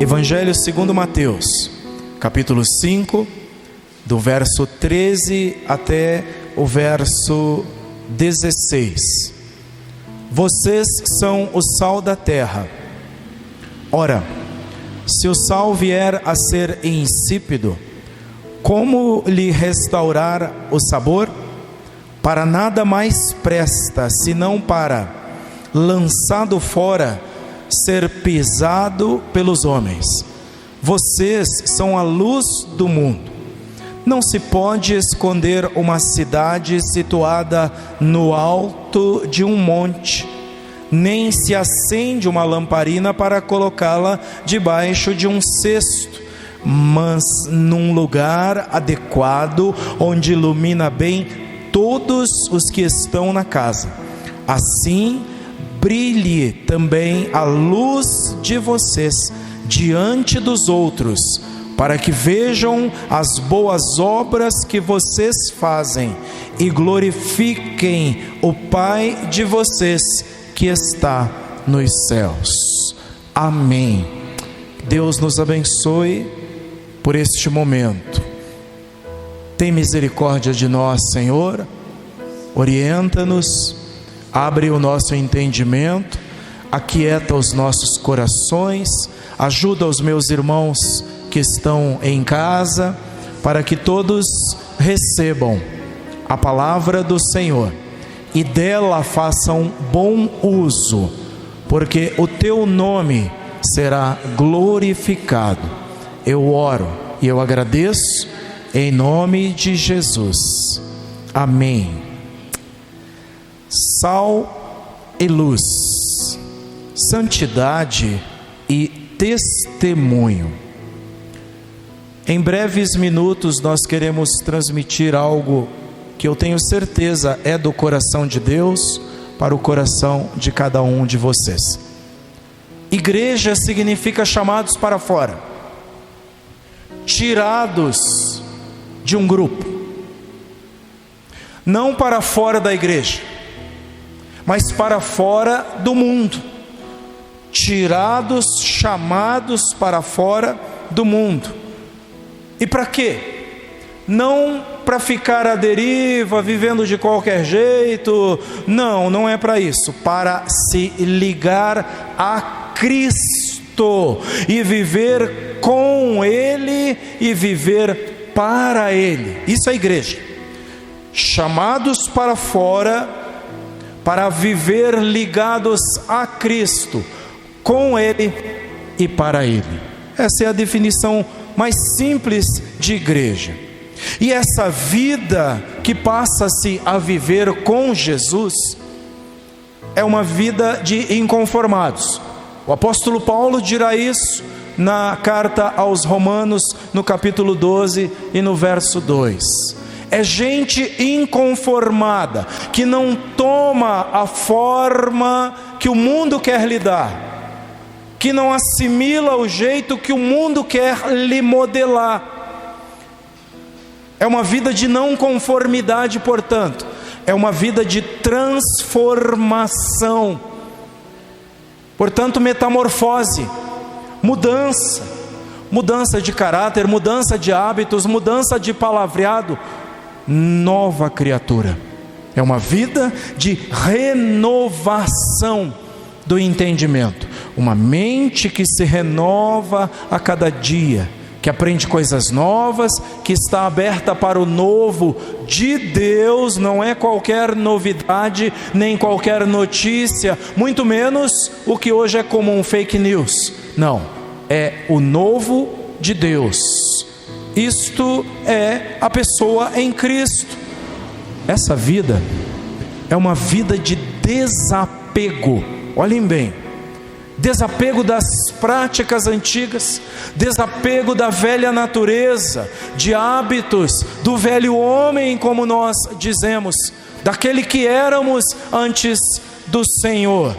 Evangelho segundo Mateus, capítulo 5, do verso 13 até o verso 16. Vocês são o sal da terra. Ora, se o sal vier a ser insípido, como lhe restaurar o sabor? Para nada mais presta, senão para, lançado fora, ser pisado pelos homens. Vocês são a luz do mundo. Não se pode esconder uma cidade situada no alto de um monte, nem se acende uma lamparina para colocá-la debaixo de um cesto, mas num lugar adequado, onde ilumina bem todos os que estão na casa. Assim brilhe também a luz de vocês diante dos outros, para que vejam as boas obras que vocês fazem e glorifiquem o Pai de vocês que está nos céus. Amém. Deus nos abençoe por este momento. Tem misericórdia de nós, Senhor. Orienta-nos, abre o nosso entendimento, aquieta os nossos corações, ajuda os meus irmãos que estão em casa, para que todos recebam a palavra do Senhor e dela façam bom uso, porque o teu nome será glorificado. Eu oro e eu agradeço em nome de Jesus. Amém. Sal e luz, santidade e testemunho. Em breves minutos nós queremos transmitir algo que eu tenho certeza é do coração de Deus para o coração de cada um de vocês. Igreja significa chamados para fora, tirados de um grupo, não para fora da igreja, mas para fora do mundo, tirados, chamados para fora do mundo. E para quê? Não para ficar à deriva, vivendo de qualquer jeito, não é para isso, para se ligar a Cristo e viver com Ele e viver para Ele. Isso é a igreja. Chamados para fora, para viver ligados a Cristo, com Ele e para Ele. Essa é a definição mais simples de igreja. E essa vida que passa-se a viver com Jesus é uma vida de inconformados. O apóstolo Paulo dirá isso na carta aos Romanos, no capítulo 12 e no verso 2. É gente inconformada, que não toma a forma que o mundo quer lhe dar, que não assimila o jeito que o mundo quer lhe modelar. É uma vida de não conformidade, portanto, é uma vida de transformação, portanto, metamorfose, mudança de caráter, mudança de hábitos, mudança de palavreado, nova criatura. É uma vida de renovação do entendimento, uma mente que se renova a cada dia, que aprende coisas novas, que está aberta para o novo de Deus. Não é qualquer novidade, nem qualquer notícia, muito menos o que hoje é comum, fake news. Não, é o novo de Deus. Isto é a pessoa em Cristo. Essa vida é uma vida de desapego. Olhem bem, desapego das práticas antigas, desapego da velha natureza, de hábitos, do velho homem, como nós dizemos, daquele que éramos antes do Senhor.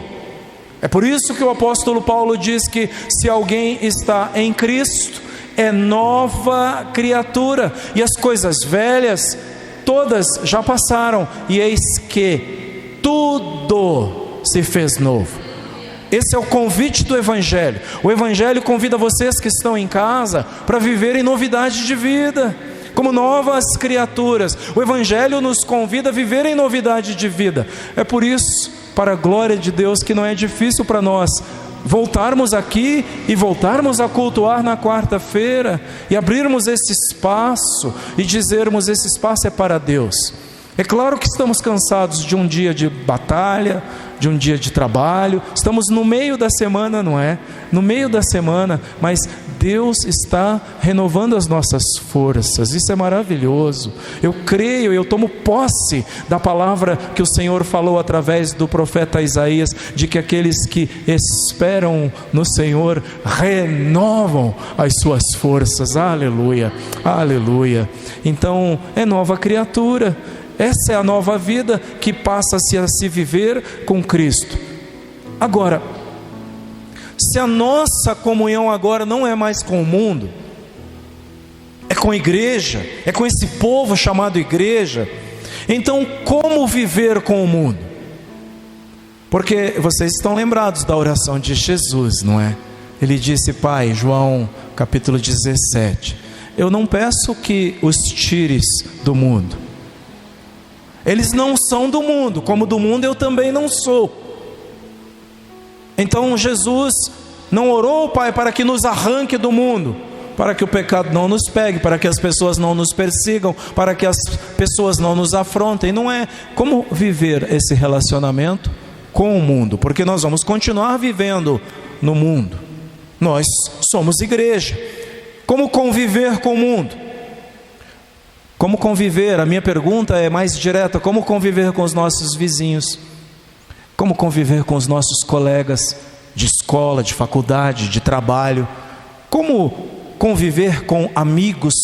É por isso que o apóstolo Paulo diz que se alguém está em Cristo, é nova criatura, e as coisas velhas todas já passaram, e eis que tudo se fez novo. Esse é o convite do Evangelho. O Evangelho convida vocês que estão em casa para viverem novidade de vida, como novas criaturas. O Evangelho nos convida a viver em novidade de vida. É por isso, para a glória de Deus, que não é difícil para nós voltarmos aqui e voltarmos a cultuar na quarta-feira e abrirmos esse espaço e dizermos: esse espaço é para Deus. É claro que estamos cansados de um dia de batalha, de um dia de trabalho, estamos no meio da semana, não é? No meio da semana, mas Deus está renovando as nossas forças. Isso é maravilhoso. Eu creio, eu tomo posse da palavra que o Senhor falou através do profeta Isaías, de que aqueles que esperam no Senhor renovam as suas forças. Aleluia, aleluia. Então é nova criatura. Essa é a nova vida que passa-se a se viver com Cristo. Agora, se a nossa comunhão agora não é mais com o mundo, é com a igreja, é com esse povo chamado igreja, então como viver com o mundo? Porque vocês estão lembrados da oração de Jesus, não é? Ele disse: Pai, João capítulo 17, eu não peço que os tires do mundo. Eles não são do mundo, como do mundo eu também não sou. Então Jesus não orou, Pai, para que nos arranque do mundo, para que o pecado não nos pegue, para que as pessoas não nos persigam, para que as pessoas não nos afrontem. Não é como viver esse relacionamento com o mundo, porque nós vamos continuar vivendo no mundo. Nós somos igreja. Como conviver com o mundo? Como conviver? A minha pergunta é mais direta: como conviver com os nossos vizinhos? Como conviver com os nossos colegas de escola, de faculdade, de trabalho? Como conviver com amigos?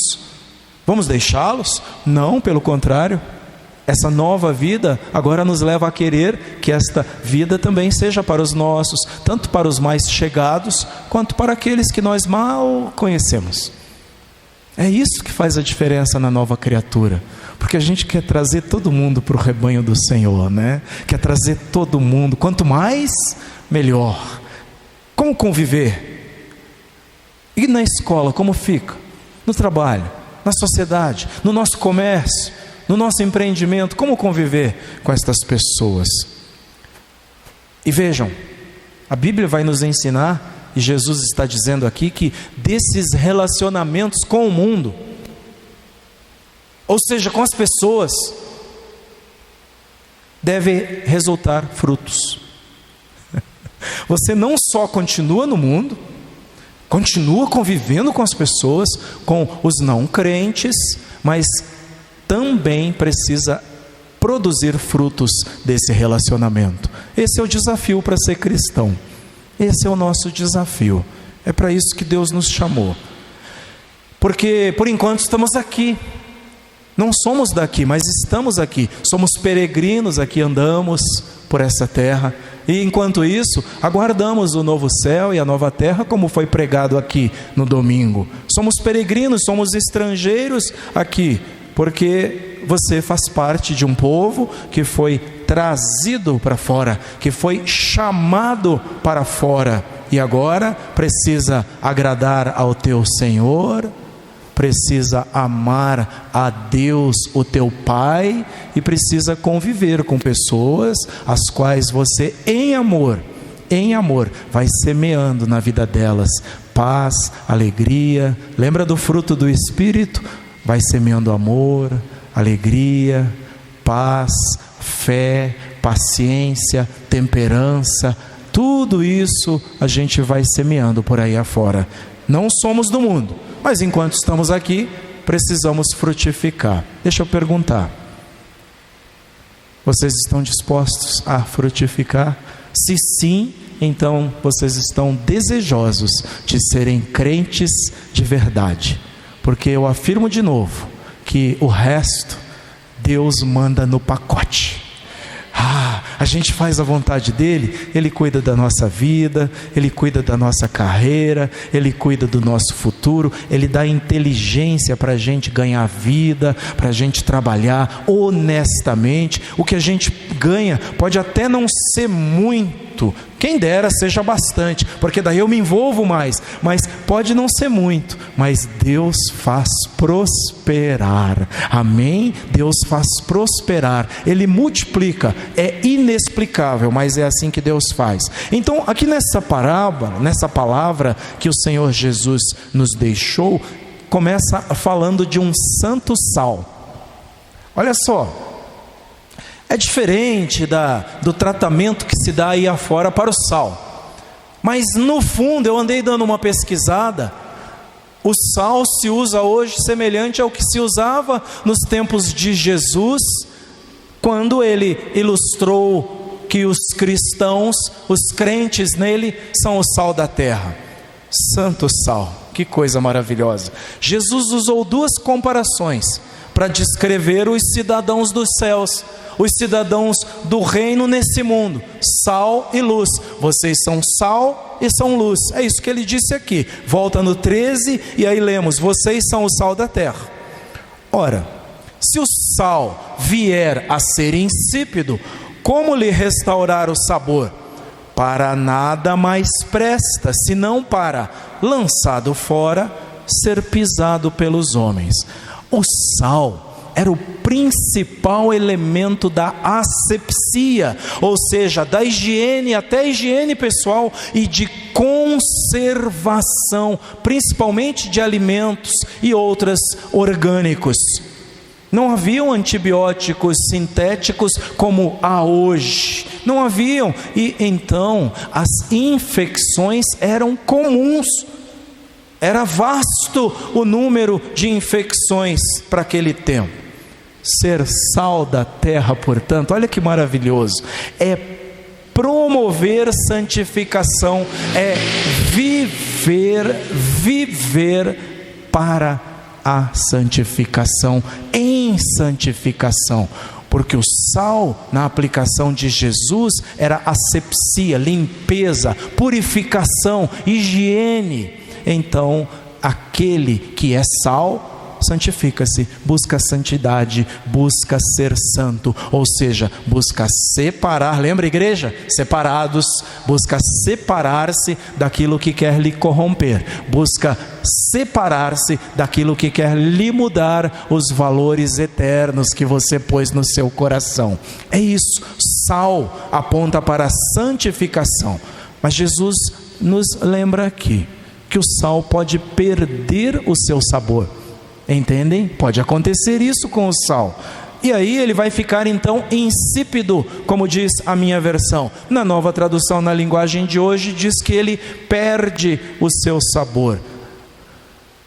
Vamos deixá-los? Não, pelo contrário. Essa nova vida agora nos leva a querer que esta vida também seja para os nossos, tanto para os mais chegados, quanto para aqueles que nós mal conhecemos. É isso que faz a diferença na nova criatura, porque a gente quer trazer todo mundo para o rebanho do Senhor, né? Quer trazer todo mundo, quanto mais, melhor. Como conviver? E na escola, como fica? No trabalho, na sociedade, no nosso comércio, no nosso empreendimento, como conviver com estas pessoas? E vejam, a Bíblia vai nos ensinar, e Jesus está dizendo aqui, que desses relacionamentos com o mundo, ou seja, com as pessoas, deve resultar frutos. Você não só continua no mundo, continua convivendo com as pessoas, com os não crentes, mas também precisa produzir frutos desse relacionamento. Esse é o desafio para ser cristão. Esse é o nosso desafio. É para isso que Deus nos chamou. Porque por enquanto estamos aqui. Não somos daqui, mas estamos aqui. Somos peregrinos aqui, andamos por essa terra. E enquanto isso, aguardamos o novo céu e a nova terra, como foi pregado aqui no domingo. Somos peregrinos, somos estrangeiros aqui, porque você faz parte de um povo que foi trazido para fora, que foi chamado para fora, e agora precisa agradar ao teu Senhor, precisa amar a Deus, o teu Pai, e precisa conviver com pessoas as quais você, em amor, vai semeando na vida delas paz, alegria. Lembra do fruto do Espírito? Vai semeando amor, alegria, paz, fé, paciência, temperança. Tudo isso a gente vai semeando por aí afora. Não somos do mundo, mas enquanto estamos aqui, precisamos frutificar. Deixa eu perguntar: vocês estão dispostos a frutificar? Se sim, então vocês estão desejosos de serem crentes de verdade. Porque eu afirmo de novo que o resto Deus manda no pacote. A gente faz a vontade dele, ele cuida da nossa vida, ele cuida da nossa carreira, ele cuida do nosso futuro, ele dá inteligência para a gente ganhar vida, para a gente trabalhar honestamente. O que a gente ganha pode até não ser muito Quem dera seja bastante, porque daí eu me envolvo mais. Mas pode não ser muito, mas Deus faz prosperar. Amém? Deus faz prosperar. Ele multiplica. É inexplicável, mas é assim que Deus faz. Então, aqui nessa parábola, nessa palavra que o Senhor Jesus nos deixou, começa falando de um santo sal. Olha só. É diferente do tratamento que se dá aí afora para o sal. Mas no fundo, eu andei dando uma pesquisada, o sal se usa hoje semelhante ao que se usava nos tempos de Jesus, quando ele ilustrou que os cristãos, os crentes nele, são o sal da terra. Santo sal, que coisa maravilhosa. Jesus usou duas comparações para descrever os cidadãos dos céus, os cidadãos do reino nesse mundo, sal e luz. Vocês são sal e são luz. É isso que ele disse aqui. Volta no 13 e aí lemos: vocês são o sal da terra. Ora, se o sal vier a ser insípido, como lhe restaurar o sabor? Para nada mais presta, senão para, lançado fora, ser pisado pelos homens. O sal era o principal elemento da asepsia, ou seja, da higiene, até a higiene pessoal e de conservação, principalmente de alimentos e outros orgânicos. Não haviam antibióticos sintéticos como há hoje, não haviam, e então as infecções eram comuns. Era vasto o número de infecções para aquele tempo. Ser sal da terra, portanto, olha que maravilhoso, é promover santificação, é viver para a santificação, em santificação. Porque o sal, na aplicação de Jesus, era asepsia, limpeza, purificação, higiene. Então, aquele que é sal, santifica-se, busca santidade, busca ser santo, ou seja, busca separar, lembra igreja? Separados, busca separar-se daquilo que quer lhe corromper, busca separar-se daquilo que quer lhe mudar os valores eternos que você pôs no seu coração. É isso, sal aponta para a santificação, mas Jesus nos lembra aqui que o sal pode perder o seu sabor. Entendem? Pode acontecer isso com o sal. E aí ele vai ficar então insípido, como diz a minha versão. Na Nova Tradução, na linguagem de hoje, diz que ele perde o seu sabor.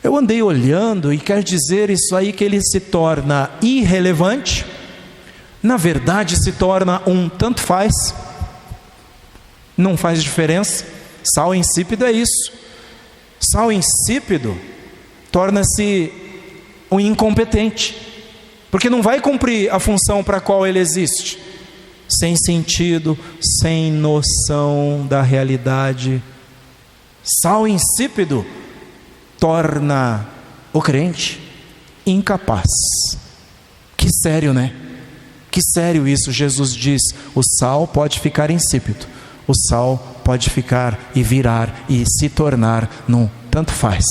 Eu andei olhando e quer dizer isso aí que ele se torna irrelevante. Na verdade se torna um tanto faz. Não faz diferença. Sal insípido é isso. Sal insípido torna-se um incompetente, porque não vai cumprir a função para a qual ele existe. Sem sentido, sem noção da realidade. Sal insípido torna o crente incapaz. Que sério, né? Que sério isso. Jesus diz: o sal pode ficar insípido, o sal pode ficar e virar e se tornar num tanto faz.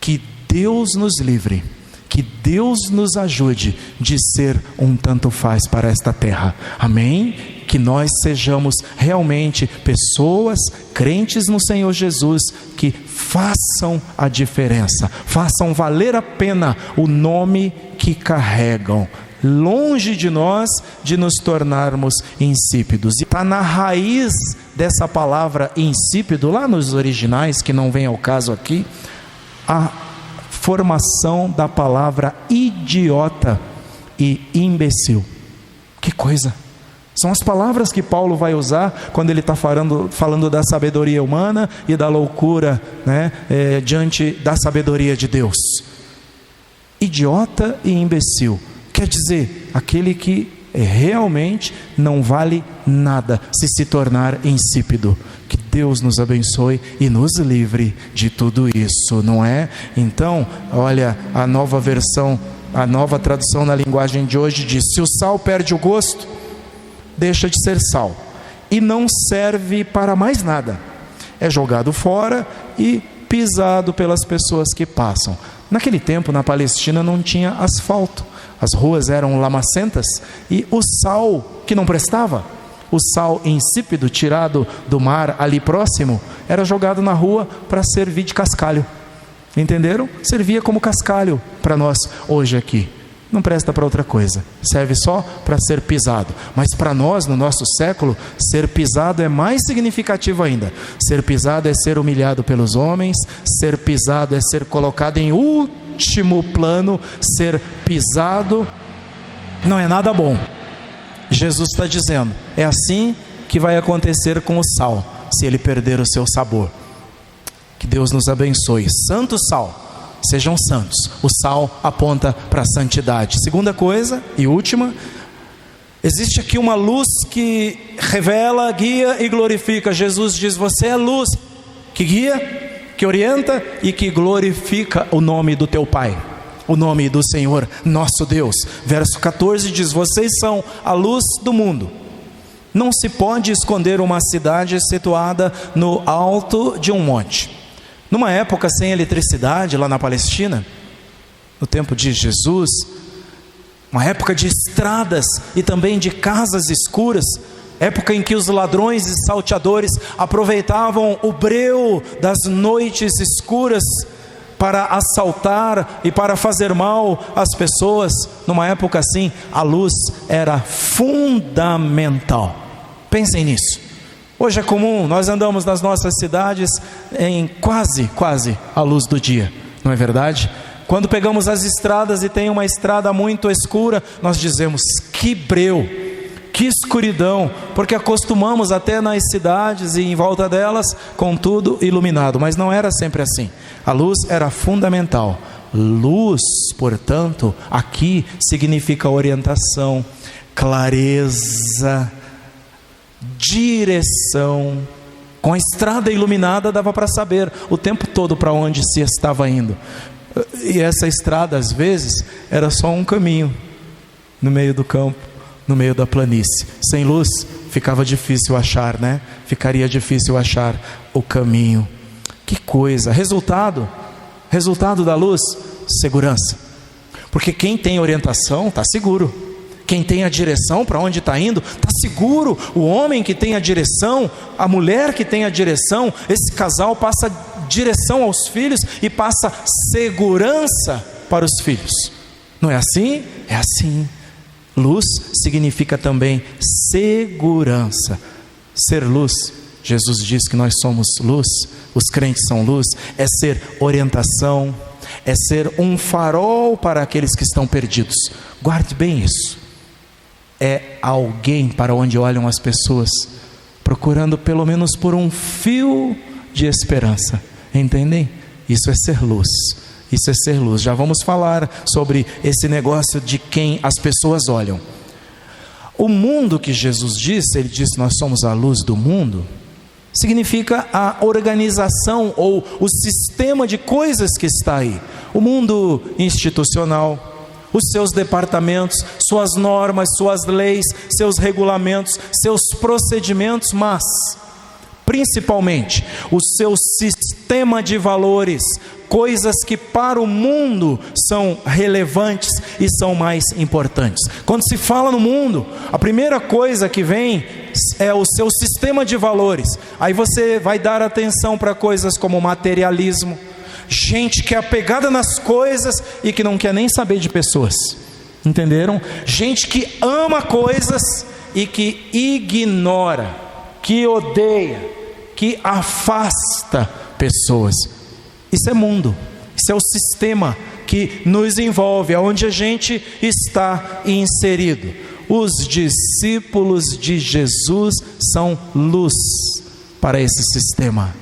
Que Deus nos livre, que Deus nos ajude de ser um tanto faz para esta terra. Amém? Que nós sejamos realmente pessoas crentes no Senhor Jesus, que façam a diferença, façam valer a pena o nome que carregam, longe de nós de nos tornarmos insípidos. E está na raiz dessa palavra insípido, lá nos originais, que não vem ao caso aqui, a formação da palavra idiota e imbecil. Que coisa! São as palavras que Paulo vai usar quando ele está falando da sabedoria humana e da loucura, né, diante da sabedoria de Deus. Idiota e imbecil quer dizer aquele que realmente não vale nada se tornar insípido. Que Deus nos abençoe e nos livre de tudo isso, não é? Então, olha, a nova versão, a nova tradução na linguagem de hoje diz: se o sal perde o gosto, deixa de ser sal, e não serve para mais nada. É jogado fora e pisado pelas pessoas que passam. Naquele tempo, na Palestina, não tinha asfalto. As ruas eram lamacentas e o sal que não prestava, o sal insípido tirado do mar ali próximo, era jogado na rua para servir de cascalho. Entenderam? Servia como cascalho para nós hoje aqui. Não presta para outra coisa, serve só para ser pisado. Mas para nós, no nosso século, ser pisado é mais significativo ainda. Ser pisado é ser humilhado pelos homens, ser pisado é ser colocado em último plano, ser pisado não é nada bom. Jesus está dizendo, é assim que vai acontecer com o sal, se ele perder o seu sabor. Que Deus nos abençoe. Santo sal. Sejam santos. O sal aponta para a santidade. Segunda coisa e última, existe aqui uma luz que revela, guia e glorifica. Jesus diz, você é luz que guia, que orienta e que glorifica o nome do teu Pai, o nome do Senhor nosso Deus. Verso 14 diz, vocês são a luz do mundo. Não se pode esconder uma cidade situada no alto de um monte. Numa época sem eletricidade lá na Palestina, no tempo de Jesus, uma época de estradas e também de casas escuras, época em que os ladrões e salteadores aproveitavam o breu das noites escuras para assaltar e para fazer mal às pessoas. Numa época assim, a luz era fundamental. Pensem nisso. Hoje é comum, nós andamos nas nossas cidades em quase a luz do dia, não é verdade? Quando pegamos as estradas e tem uma estrada muito escura, nós dizemos, que breu, que escuridão, porque acostumamos até nas cidades e em volta delas com tudo iluminado, mas não era sempre assim. A luz era fundamental. Luz, portanto, aqui significa orientação, clareza, direção. Com a estrada iluminada dava para saber o tempo todo para onde se estava indo. E essa estrada às vezes era só um caminho no meio do campo, no meio da planície. Sem luz ficava difícil achar, né? Ficaria difícil achar o caminho. Que coisa! Resultado da luz, segurança. Porque quem tem orientação está seguro. Quem tem a direção para onde está indo, está seguro. O homem que tem a direção, a mulher que tem a direção, esse casal passa direção aos filhos e passa segurança para os filhos. Não é assim? É assim. Luz significa também segurança. Ser luz, Jesus diz que nós somos luz, os crentes são luz, é ser orientação, é ser um farol para aqueles que estão perdidos. Guarde bem isso. É alguém para onde olham as pessoas, procurando pelo menos por um fio de esperança. Entendem? Isso é ser luz. Isso é ser luz. Já vamos falar sobre esse negócio de quem as pessoas olham. O mundo que Jesus disse, ele disse nós somos a luz do mundo, significa a organização ou o sistema de coisas que está aí. O mundo institucional, os seus departamentos, suas normas, suas leis, seus regulamentos, seus procedimentos, mas principalmente o seu sistema de valores, coisas que para o mundo são relevantes e são mais importantes. Quando se fala no mundo, a primeira coisa que vem é o seu sistema de valores. Aí você vai dar atenção para coisas como materialismo, gente que é apegada nas coisas e que não quer nem saber de pessoas. Entenderam? Gente que ama coisas e que ignora, que odeia, que afasta pessoas. Isso é mundo, isso é o sistema que nos envolve, aonde a gente está inserido. Os discípulos de Jesus são luz para esse sistema.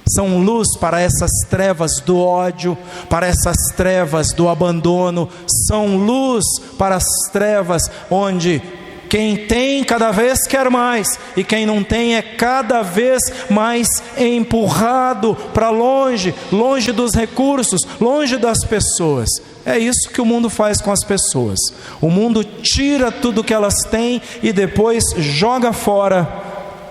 São luz para essas trevas do ódio, para essas trevas do abandono. São luz para as trevas onde quem tem cada vez quer mais, e quem não tem é cada vez mais empurrado para longe, longe dos recursos, longe das pessoas. É isso que o mundo faz com as pessoas. O mundo tira tudo que elas têm e depois joga fora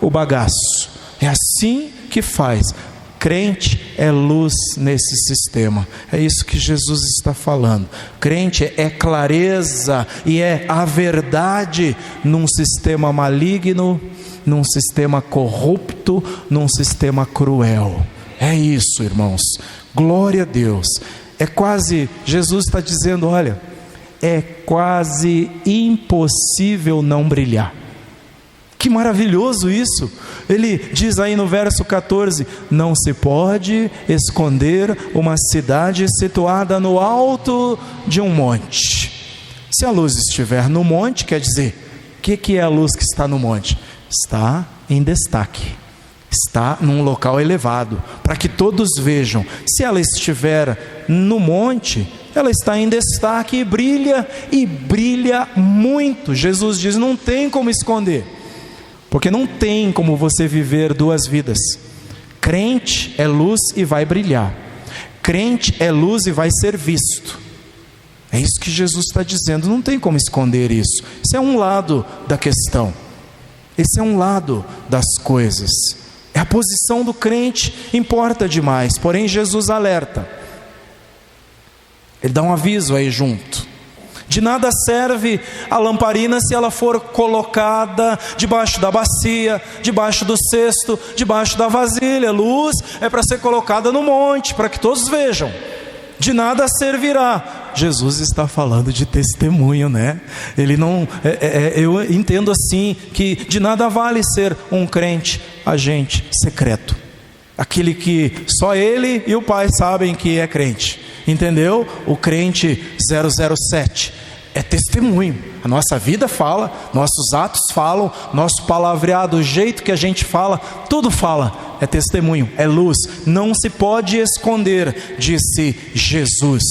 o bagaço. É assim que faz. Crente é luz nesse sistema. É isso que Jesus está falando. Crente é clareza e é a verdade num sistema maligno, num sistema corrupto, num sistema cruel. É isso, irmãos. Glória a Deus. É quase, Jesus está dizendo, olha, é quase impossível não brilhar. Que maravilhoso isso. Ele diz aí no verso 14: não se pode esconder uma cidade situada no alto de um monte. Se a luz estiver no monte, quer dizer, o que é a luz que está no monte? Está em destaque, está num local elevado, para que todos vejam. Se ela estiver no monte, ela está em destaque e brilha muito. Jesus diz, não tem como esconder, porque não tem como você viver duas vidas. Crente é luz e vai brilhar. Crente é luz e vai ser visto. É isso que Jesus está dizendo, não tem como esconder isso. Isso é um lado da questão. Esse é um lado das coisas. É a posição do crente, importa demais. Porém Jesus alerta. Ele dá um aviso aí junto. De nada serve a lamparina se ela for colocada debaixo da bacia, debaixo do cesto, debaixo da vasilha. Luz é para ser colocada no monte, para que todos vejam. De nada servirá. Jesus está falando de testemunho, né? Ele não, eu entendo assim, que de nada vale ser um crente agente secreto. Aquele que só ele e o Pai sabem que é crente. Entendeu? O crente 007 é testemunho. A nossa vida fala, nossos atos falam, nosso palavreado, o jeito que a gente fala, tudo fala. É testemunho, é luz. Não se pode esconder, disse Jesus.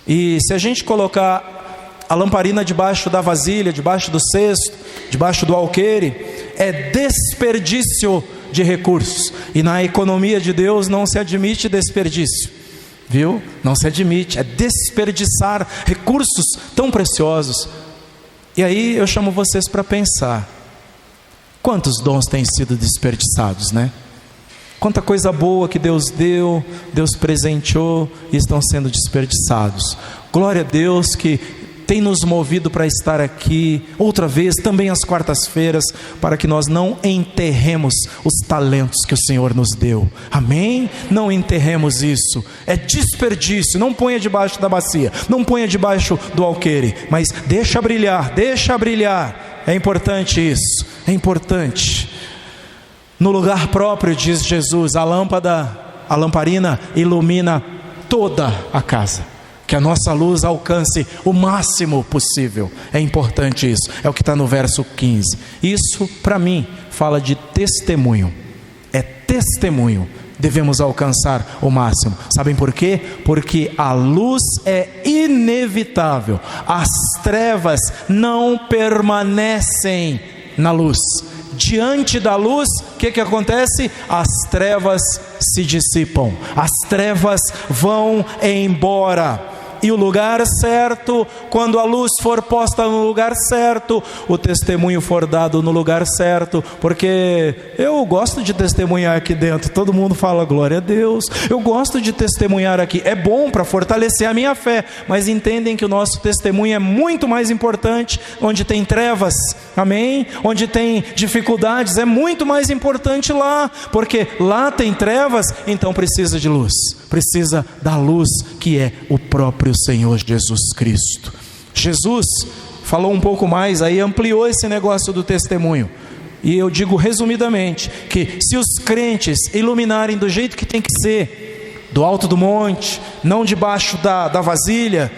E se a gente colocar a lamparina debaixo da vasilha, debaixo do cesto, debaixo do alqueire, é desperdício de recursos. E na economia de Deus não se admite desperdício. Viu? Não se admite, é desperdiçar recursos tão preciosos. E aí eu chamo vocês para pensar, quantos dons têm sido desperdiçados, né? Quanta coisa boa que Deus deu, Deus presenteou e estão sendo desperdiçados. Glória a Deus que tem nos movido para estar aqui outra vez, também às quartas-feiras, para que nós não enterremos os talentos que o Senhor nos deu. Amém? Não enterremos isso. É desperdício. Não ponha debaixo da bacia, não ponha debaixo do alqueire, mas deixa brilhar, deixa brilhar. É importante isso, é importante. No lugar próprio, diz Jesus, a lamparina ilumina toda a casa. Que a nossa luz alcance o máximo possível. É importante isso. É o que está no verso 15. Isso, para mim, fala de testemunho. É testemunho. Devemos alcançar o máximo. Sabem por quê? Porque a luz é inevitável. As trevas não permanecem na luz. Diante da luz, o que acontece? As trevas se dissipam. As trevas vão embora. E o lugar certo, quando a luz for posta no lugar certo, o testemunho for dado no lugar certo, porque eu gosto de testemunhar aqui dentro, todo mundo fala glória a Deus, eu gosto de testemunhar aqui, é bom para fortalecer a minha fé, mas entendem que o nosso testemunho é muito mais importante onde tem trevas, amém? Onde tem dificuldades, é muito mais importante lá, porque lá tem trevas, então precisa de luz, precisa da luz que é o próprio Senhor Jesus Cristo. Jesus falou um pouco mais, aí ampliou esse negócio do testemunho. E eu digo resumidamente, que se os crentes iluminarem do jeito que tem que ser, do alto do monte, não debaixo da vasilha,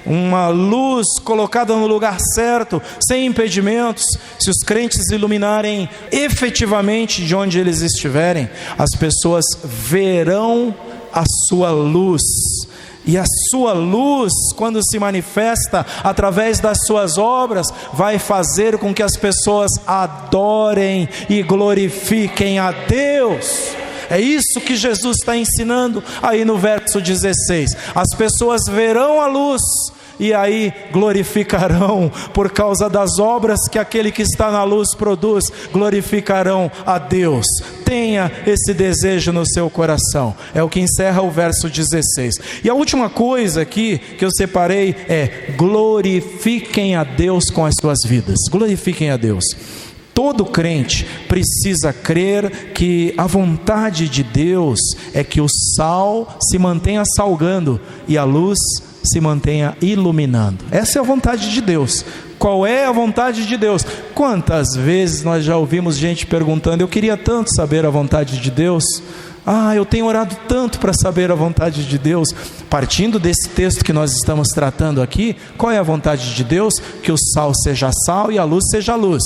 uma luz colocada no lugar certo, sem impedimentos, se os crentes iluminarem efetivamente de onde eles estiverem, as pessoas verão a sua luz. E a sua luz, quando se manifesta através das suas obras, vai fazer com que as pessoas adorem e glorifiquem a Deus. É isso que Jesus está ensinando aí no verso 16. As pessoas verão a luz e aí glorificarão, por causa das obras que aquele que está na luz produz, glorificarão a Deus. Tenha esse desejo no seu coração. É o que encerra o verso 16. E a última coisa aqui que eu separei é: glorifiquem a Deus com as suas vidas. Glorifiquem a Deus. Todo crente precisa crer que a vontade de Deus é que o sal se mantenha salgando e a luz se mantenha iluminando. Essa é a vontade de Deus. Qual é a vontade de Deus? Quantas vezes nós já ouvimos gente perguntando: eu queria tanto saber a vontade de Deus. Eu tenho orado tanto para saber a vontade de Deus. Partindo desse texto que nós estamos tratando aqui, qual é a vontade de Deus? Que o sal seja sal e a luz seja luz.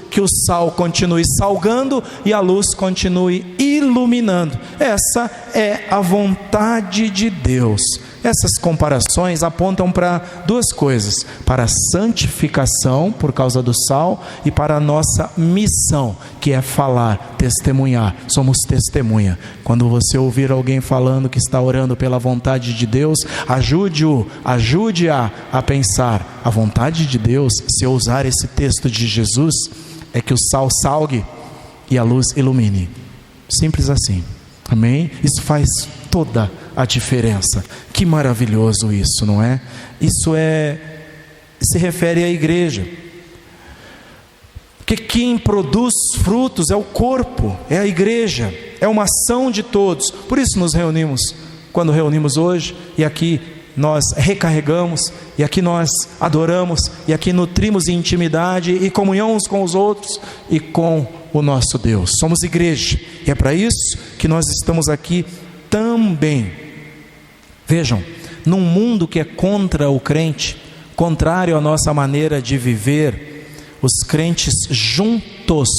Que o sal continue salgando e a luz continue iluminando. Essa é a vontade de Deus. Essas comparações apontam para duas coisas: para a santificação por causa do sal e para a nossa missão, que é falar, testemunhar. Somos testemunha. Quando você ouvir alguém falando que está orando pela vontade de Deus, ajude-a a pensar: a vontade de Deus, se eu usar esse texto de Jesus, é que o sal salgue e a luz ilumine. Simples assim. Amém? Isso faz toda a diferença. Que maravilhoso isso, não é? Isso se refere à igreja. Porque quem produz frutos é o corpo, é a igreja, é uma ação de todos. Por isso nos reunimos, quando reunimos hoje, e aqui nós recarregamos, e aqui nós adoramos, e aqui nutrimos intimidade e comunhão uns com os outros e com o nosso Deus. Somos igreja, e é para isso que nós estamos aqui também. Vejam, num mundo que é contra o crente, contrário à nossa maneira de viver, os crentes juntos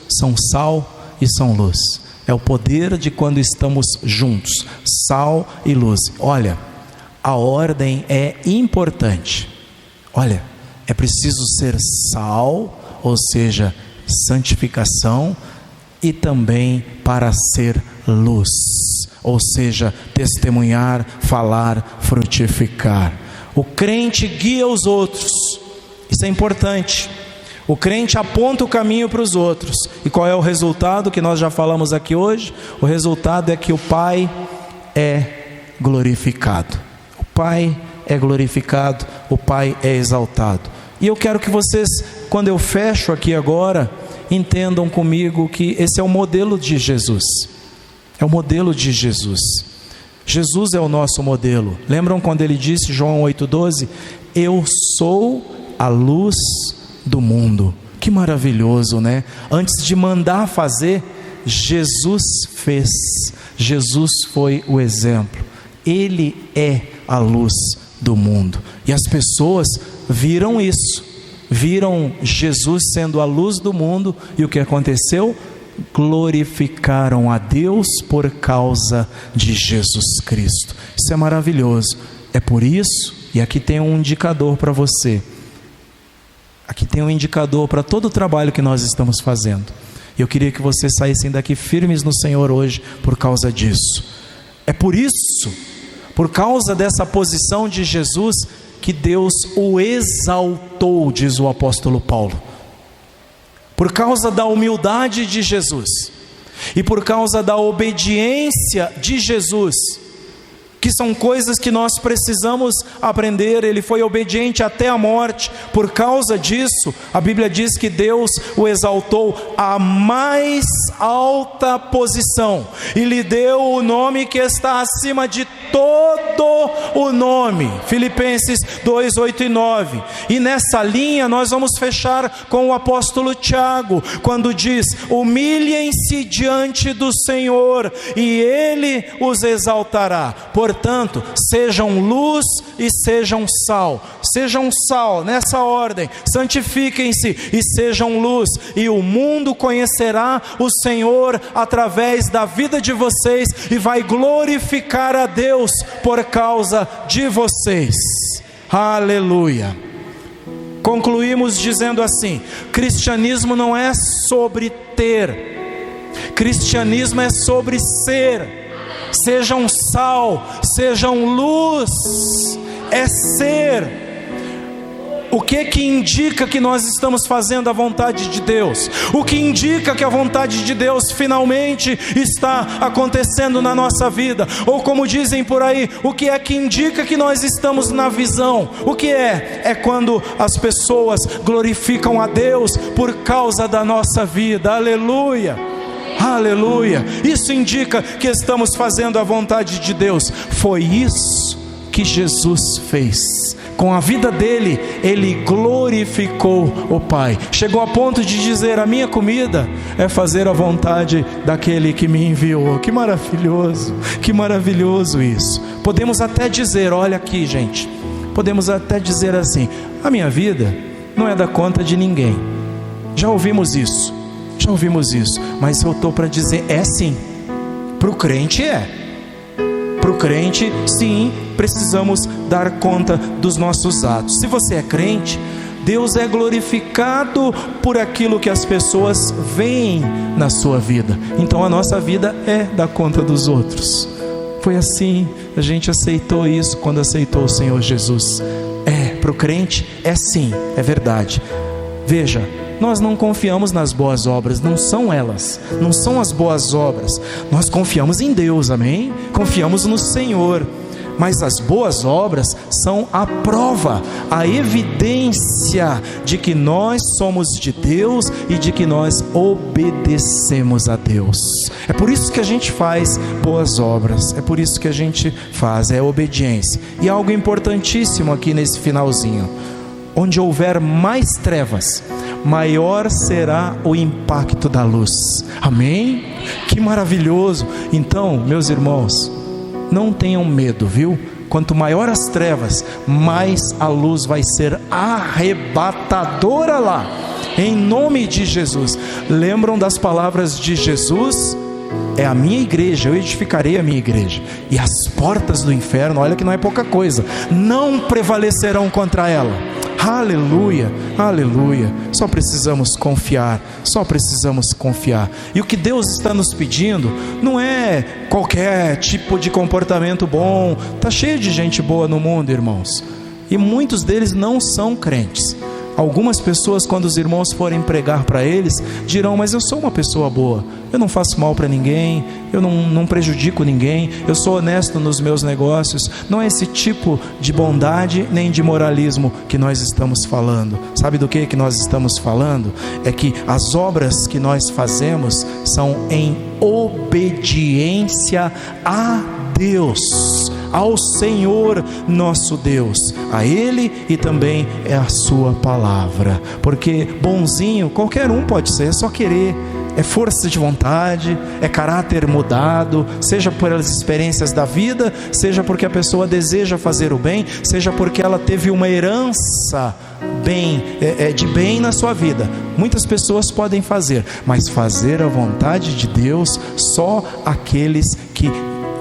são sal e são luz. É o poder de quando estamos juntos, sal e luz. Olha, a ordem é importante. Olha, é preciso ser sal, ou seja, santificação, e também para ser luz, ou seja, testemunhar, falar, frutificar. O crente guia os outros, isso é importante. O crente aponta o caminho para os outros. E qual é o resultado que nós já falamos aqui hoje? O resultado é que o Pai é glorificado. O Pai é glorificado, o Pai é exaltado. E eu quero que vocês, quando eu fecho aqui agora, entendam comigo que esse é o modelo de Jesus. É o modelo de Jesus. Jesus é o nosso modelo. Lembram quando ele disse, João 8,12: eu sou a luz do mundo. Que maravilhoso, né? Antes de mandar fazer, Jesus fez. Jesus foi o exemplo. Ele é a luz do mundo. E as pessoas viram isso. Viram Jesus sendo a luz do mundo. E o que aconteceu? Glorificaram a Deus por causa de Jesus Cristo. Isso é maravilhoso. É por isso, e aqui tem um indicador para você. Aqui tem um indicador para todo o trabalho que nós estamos fazendo. Eu queria que vocês saíssem daqui firmes no Senhor hoje por causa disso. É por isso, por causa dessa posição de Jesus, que Deus o exaltou, diz o apóstolo Paulo. Por causa da humildade de Jesus e por causa da obediência de Jesus, que são coisas que nós precisamos aprender. Ele foi obediente até a morte. Por causa disso, a Bíblia diz que Deus o exaltou à mais alta posição e lhe deu o nome que está acima de todo o nome. Filipenses 2, 8 e 9. E nessa linha nós vamos fechar com o apóstolo Tiago, quando diz: humilhem-se diante do Senhor e Ele os exaltará. Portanto, sejam luz e sejam sal. Sejam sal nessa ordem, santifiquem-se e sejam luz, e o mundo conhecerá o Senhor através da vida de vocês e vai glorificar a Deus por causa de vocês. Aleluia. Concluímos dizendo assim: cristianismo não é sobre ter, cristianismo é sobre ser. Sejam sal, sejam luz, é ser. O que indica que nós estamos fazendo a vontade de Deus? O que indica que a vontade de Deus finalmente está acontecendo na nossa vida? Ou como dizem por aí, o que é que indica que nós estamos na visão? O que é? É quando as pessoas glorificam a Deus por causa da nossa vida. Aleluia! Aleluia! Isso indica que estamos fazendo a vontade de Deus. Foi isso que Jesus fez. Com a vida dele, ele glorificou o Pai. Chegou a ponto de dizer: a minha comida é fazer a vontade daquele que me enviou. Que maravilhoso isso. Podemos até dizer, olha aqui, gente, podemos até dizer assim: a minha vida não é da conta de ninguém. Já ouvimos isso, mas eu estou para dizer, é sim. Para o crente é. Para o crente, sim, precisamos dar conta dos nossos atos. Se você é crente, Deus é glorificado por aquilo que as pessoas veem na sua vida. Então a nossa vida é dar conta dos outros. Foi assim, a gente aceitou isso quando aceitou o Senhor Jesus. Para o crente, é sim, é verdade. Veja, nós não confiamos nas boas obras, não são elas, não são as boas obras. Nós confiamos em Deus, amém? Confiamos no Senhor. Mas as boas obras são a prova, a evidência de que nós somos de Deus e de que nós obedecemos a Deus. É por isso que a gente faz boas obras, é por isso que a gente faz, é obediência. E algo importantíssimo aqui nesse finalzinho: onde houver mais trevas, maior será o impacto da luz. Amém? Que maravilhoso! Então, meus irmãos, não tenham medo, viu? Quanto maior as trevas, mais a luz vai ser arrebatadora lá, em nome de Jesus. Lembram das palavras de Jesus? É a minha igreja, eu edificarei a minha igreja, e as portas do inferno, olha que não é pouca coisa, não prevalecerão contra ela. Aleluia, aleluia. Só precisamos confiar. E o que Deus está nos pedindo não é qualquer tipo de comportamento bom. Está cheio de gente boa no mundo, irmãos, e muitos deles não são crentes. Algumas pessoas, quando os irmãos forem pregar para eles, dirão: mas eu sou uma pessoa boa, eu não faço mal para ninguém, eu não prejudico ninguém, eu sou honesto nos meus negócios. Não é esse tipo de bondade nem de moralismo que nós estamos falando. Sabe do que nós estamos falando? É que as obras que nós fazemos são em obediência a Deus, ao Senhor nosso Deus, a Ele, e também é a sua palavra. Porque bonzinho qualquer um pode ser, é só querer, é força de vontade, é caráter mudado, seja pelas experiências da vida, seja porque a pessoa deseja fazer o bem, seja porque ela teve uma herança de bem na sua vida. Muitas pessoas podem fazer, mas fazer a vontade de Deus, só aqueles que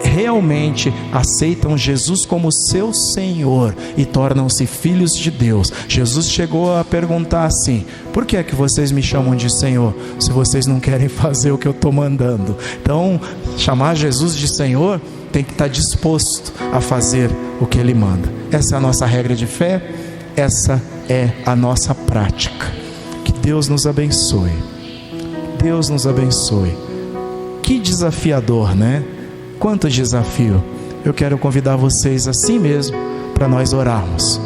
realmente aceitam Jesus como seu Senhor e tornam-se filhos de Deus. Jesus chegou a perguntar assim: por que é que vocês me chamam de Senhor, se vocês não querem fazer o que eu estou mandando? Então, chamar Jesus de Senhor, tem que estar disposto a fazer o que Ele manda. Essa é a nossa regra de fé, essa é a nossa prática. Que Deus nos abençoe. Deus nos abençoe. Que desafiador, né? Quanto desafio. Eu quero convidar vocês assim mesmo para nós orarmos.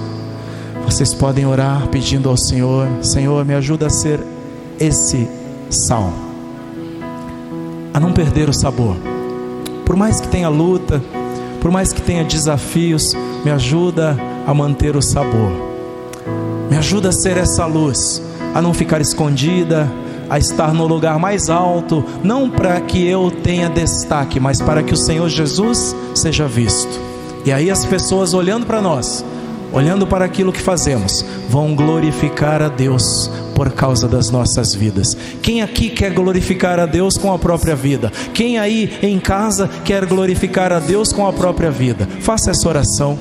Vocês podem orar pedindo ao Senhor: Senhor, me ajuda a ser esse sal, a não perder o sabor. Por mais que tenha luta, por mais que tenha desafios, me ajuda a manter o sabor. Me ajuda a ser essa luz, a não ficar escondida, a estar no lugar mais alto, não para que eu tenha destaque, mas para que o Senhor Jesus seja visto. E aí as pessoas olhando para nós, olhando para aquilo que fazemos, vão glorificar a Deus por causa das nossas vidas. Quem aqui quer glorificar a Deus com a própria vida? Quem aí em casa quer glorificar a Deus com a própria vida? Faça essa oração.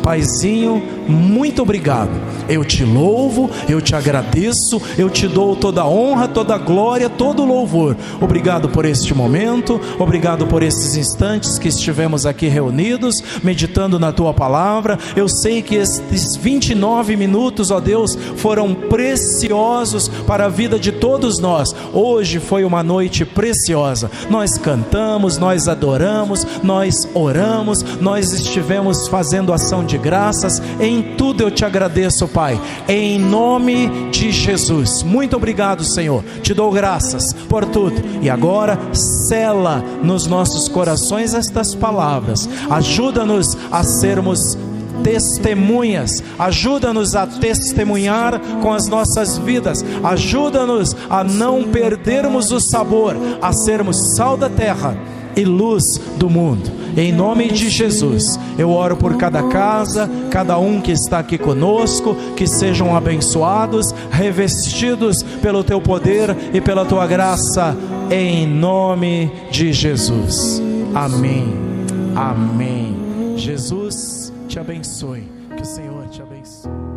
Paizinho, muito obrigado. Eu te louvo, eu te agradeço, eu te dou toda a honra, toda a glória, todo o louvor. Obrigado por este momento, obrigado por esses instantes que estivemos aqui reunidos, meditando na tua palavra. Eu sei que estes 29 minutos, ó Deus, foram preciosos para a vida de todos nós. Hoje foi uma noite preciosa. Nós cantamos, nós adoramos, nós oramos, nós estivemos fazendo ação de graças. Em tudo eu te agradeço, Pai, em nome de Jesus. Muito obrigado, Senhor, te dou graças por tudo. E agora sela nos nossos corações estas palavras. Ajuda-nos a sermos testemunhas, ajuda-nos a testemunhar com as nossas vidas, ajuda-nos a não perdermos o sabor, a sermos sal da terra e luz do mundo. Em nome de Jesus, eu oro por cada casa, cada um que está aqui conosco, que sejam abençoados, revestidos pelo teu poder e pela tua graça, em nome de Jesus. Amém. Amém. Jesus te abençoe. Que o Senhor te abençoe.